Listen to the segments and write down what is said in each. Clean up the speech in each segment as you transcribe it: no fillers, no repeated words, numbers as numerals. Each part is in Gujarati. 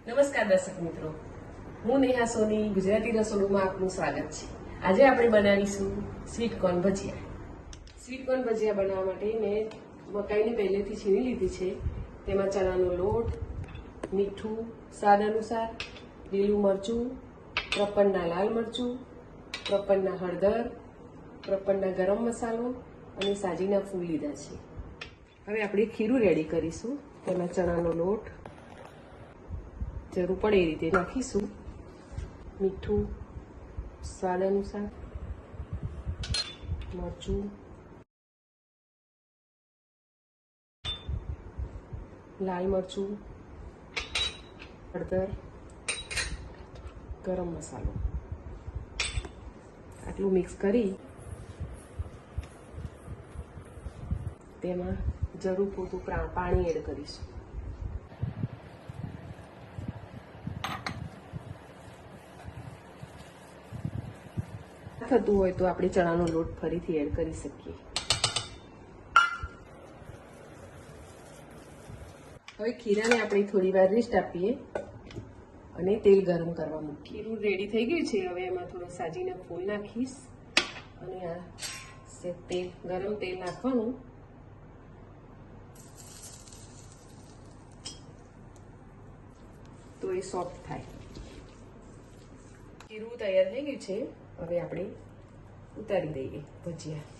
નમસ્કાર દર્શક મિત્રો, હું નેહા સોની ગુજરાતી રસોડુંમાં આપનું સ્વાગત છે। આજે આપણે બનાવીશું સ્વીટ કોર્ન ભજીયા। સ્વીટ કોર્ન ભજીયા બનાવવા માટે મેં મકાઈને પહેલેથી છીણી લીધી છે। તેમાં ચણાનો લોટ, મીઠું સ્વાદ અનુસાર, લીલું મરચું, પ્રપન્ના લાલ મરચું, પ્રપન્ના હળદર, પ્રપન્ના ગરમ મસાલો અને સાજીના ફૂલ લીધા છે। હવે આપણે ખીરું રેડી કરીશું। તેમાં ચણાનો લોટ જરૂર પડે એ રીતે નાખીશું, મીઠું સ્વાદ અનુસાર, મરચું, લાલ મરચું, હળદર, ગરમ મસાલો આટલું મિક્સ કરી તેમાં જરૂર પૂરતું પાણી એડ કરીશું। થતું હોય તો આપણે ચણાનો લોટ ફરીથી એડ કરી શકીએ। હવે ખીરાને આપણે થોડી વાર રેસ્ટ આપીએ અને તેલ ગરમ કરવા મૂકીએ। ખીરું રેડી થઈ ગયું છે। હવે એમાં થોડો સાજીના ફૂલ નાખીશ અને આ તેલ ગરમ તેલ નાખવાનું, તો એ સોફ્ટ થાય। ખીરું તૈયાર થઈ ગયું છે। હવે આપણે ઉતારી દઈએ ભજીયા।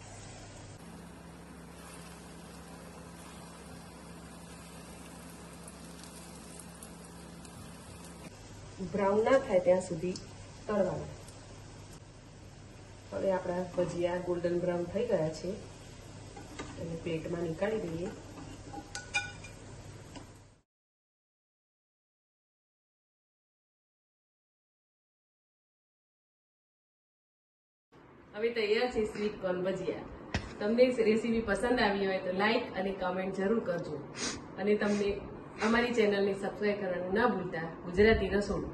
બ્રાઉન ના થાય ત્યાં સુધી તળવાના। હવે આપણા ભજીયા ગોલ્ડન બ્રાઉન થઈ ગયા છે, એને પ્લેટમાં નીકાળી દઈએ। હવે તૈયાર છે સ્વીટ કોર્ન ભજીયા। તમને રેસીપી પસંદ આવી હોય તો લાઈક અને કમેન્ટ જરૂર કરજો અને તમને અમારી ચેનલને સબસ્ક્રાઈબ કરવાનું ના ભૂલતા। ગુજરાતી રસોડું।